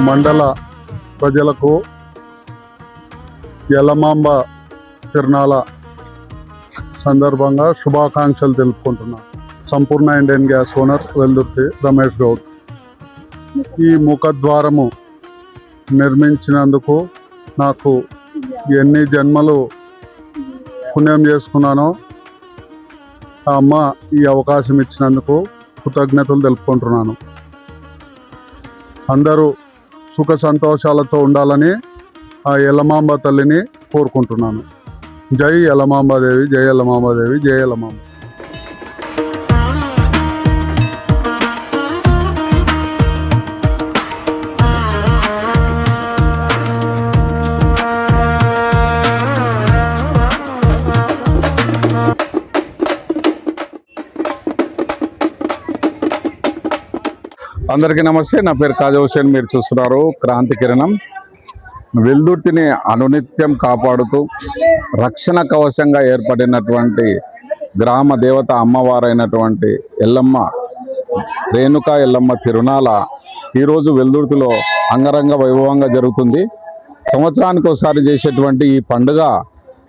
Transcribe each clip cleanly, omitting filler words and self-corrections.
మండల ప్రజలకు ఎల్లమాంబ తిరునాళ సందర్భంగా శుభాకాంక్షలు తెలుపుకుంటున్నాను. సంపూర్ణ Indian gas owner Veldurthi Ramesh Goud. ఈ ముఖద్వారము నిర్మించినందుకు నాకు ఎన్ని జన్మలు పుణ్యం చేసుకున్నానో ఆ అమ్మ ఈ అవకాశం ఇచ్చినందుకు కృతజ్ఞతలు తెలుపుకుంటున్నాను. అందరూ సుఖ సంతోషాలతో ఉండాలని ఆ ఎల్లమాంబ తల్లిని కోరుకుంటున్నాను. జై ఎల్లమాంబాదేవి, జై ఎల్లమాంబాదేవి, జై ఎల్లమాంబ. అందరికీ నమస్తే. నా పేరు కాజా హుసేన్. మీరు చూస్తున్నారు క్రాంతి కిరణం. వెల్దుర్తిని అనునిత్యం కాపాడుతూ రక్షణ కవచంగా ఏర్పడినటువంటి గ్రామ దేవత అమ్మవారైనటువంటి ఎల్లమ్మ, రేణుకా ఎల్లమ్మ తిరునాళ ఈరోజు వెల్దుర్తిలో అంగరంగ వైభవంగా జరుగుతుంది. సంవత్సరానికి ఒకసారి చేసేటువంటి ఈ పండుగ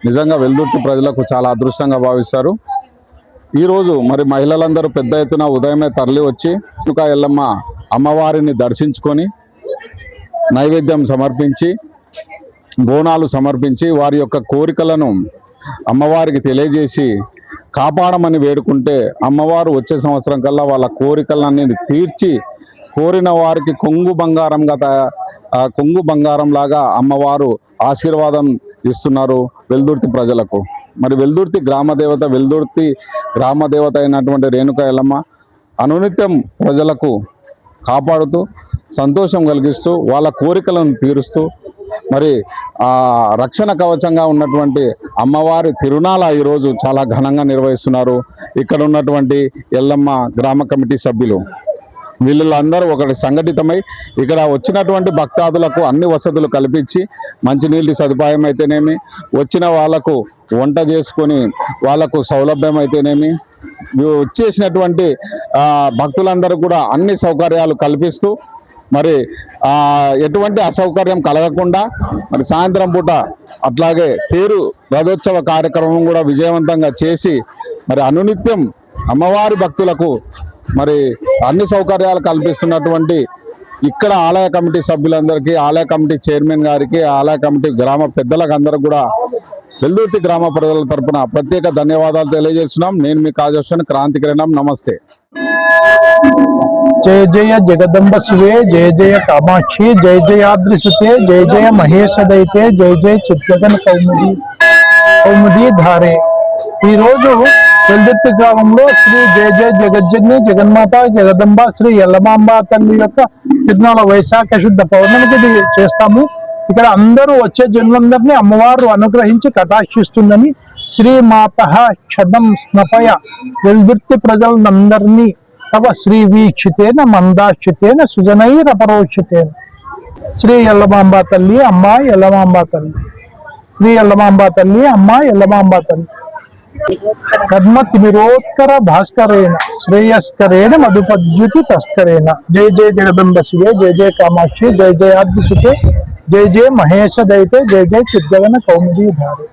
నిజంగా వెల్దుర్తి ప్రజలకు చాలా అదృష్టంగా భావిస్తారు. ఈరోజు మరి మహిళలందరూ పెద్ద ఎత్తున ఉదయమే తరలి వచ్చి రేణుకా ఎల్లమ్మ అమ్మవారిని దర్శించుకొని నైవేద్యం సమర్పించి బోనాలు సమర్పించి వారి యొక్క కోరికలను అమ్మవారికి తెలియజేసి కాపాడమని వేడుకుంటే అమ్మవారు వచ్చే సంవత్సరం కల్లా వాళ్ళ కోరికలన్నీ తీర్చి కోరిన వారికి కొంగు బంగారం లాగా అమ్మవారు ఆశీర్వాదం ఇస్తున్నారు వెల్దుర్తి ప్రజలకు. మరి వెల్దుర్తి గ్రామ దేవత అయినటువంటి రేణుకా ఎల్లమ్మ అనునిత్యం ప్రజలకు కాపాడుతూ సంతోషం కలిగిస్తూ వాళ్ళ కోరికలను తీరుస్తూ మరి రక్షణ కవచంగా ఉన్నటువంటి అమ్మవారి తిరునాళ ఈరోజు చాలా ఘనంగా నిర్వహిస్తున్నారు. ఇక్కడ ఉన్నటువంటి ఎల్లమ్మ గ్రామ కమిటీ సభ్యులు వీళ్ళందరూ ఒకటి సంఘటితమై ఇక్కడ వచ్చినటువంటి భక్తాదులకు అన్ని వసతులు కల్పించి మంచినీళ్ళ సదుపాయం అయితేనేమి, వచ్చిన వాళ్ళకు వంట చేసుకొని వాళ్ళకు సౌలభ్యం అయితేనేమి, వచ్చేసినటువంటి భక్తులందరూ కూడా అన్ని సౌకర్యాలు కల్పిస్తూ మరి ఎటువంటి అసౌకర్యం కలగకుండా మరి సాయంత్రం పూట అట్లాగే తేరు రథోత్సవ కార్యక్రమం కూడా విజయవంతంగా చేసి మరి అనునిత్యం అమ్మవారి భక్తులకు మరి అన్ని సౌకర్యాలు కల్పిస్తున్నటువంటి ఇక్కడ ఆలయ కమిటీ సభ్యులందరికీ, ఆలయ కమిటీ చైర్మన్ గారికి, ఆలయ కమిటీ గ్రామ పెద్దలకు అందరూ కూడా వెల్దుర్తి గ్రామ ప్రజల తరపున ప్రత్యేక ధన్యవాదాలు తెలియజేస్తున్నాం. నేను మీ కాజా హుసేన్, క్రాంతి కిరణం. నమస్తే. जय जय जगदम्ब शिवे, जय जय कामाक्षी, जय जयाद्रि सुते, जय जय महेश दैते, जय जय चित्रगन कौमुदी धारे. ఈ రోజు వెల్దుర్తి గ్రామంలో శ్రీ జయ జయ జగజ్జని జగన్మాత జగదంబ శ్రీ ఎల్లమాంబ తల్లి యొక్క తిరునాళ వైశాఖ శుద్ధ పౌర్ణమికి చేస్తాము. ఇక్కడ అందరూ వచ్చే జనులందరినీ అమ్మవారు అనుగ్రహించి కటాక్షిస్తుందని శ్రీమాత క్షదం స్నపయ వెల్దుర్తి ప్రజలందరినీ తవ శ్రీ వీక్షితేన మందాక్షితేన సుజనైరపరోక్షితేన. శ్రీ ఎల్లమాంబ తల్లి, అమ్మ ఎల్లమాంబ తల్లి, శ్రీ ఎల్లమాంబ తల్లి, అమ్మ ఎల్లమాంబ తల్లి. కర్మ తిమిరోత్కర భాస్కరేణ శ్రేయస్కరేణ మధుపద్యుతి తస్కరేణ. జయ జయ జగదంబ శివే, జయ జయ కామాక్షి, జయ జయాద్రి సుతే, జయ జయ మహేశ దైతే, జయ జయ చిద్గగన కౌముదీ ధారే.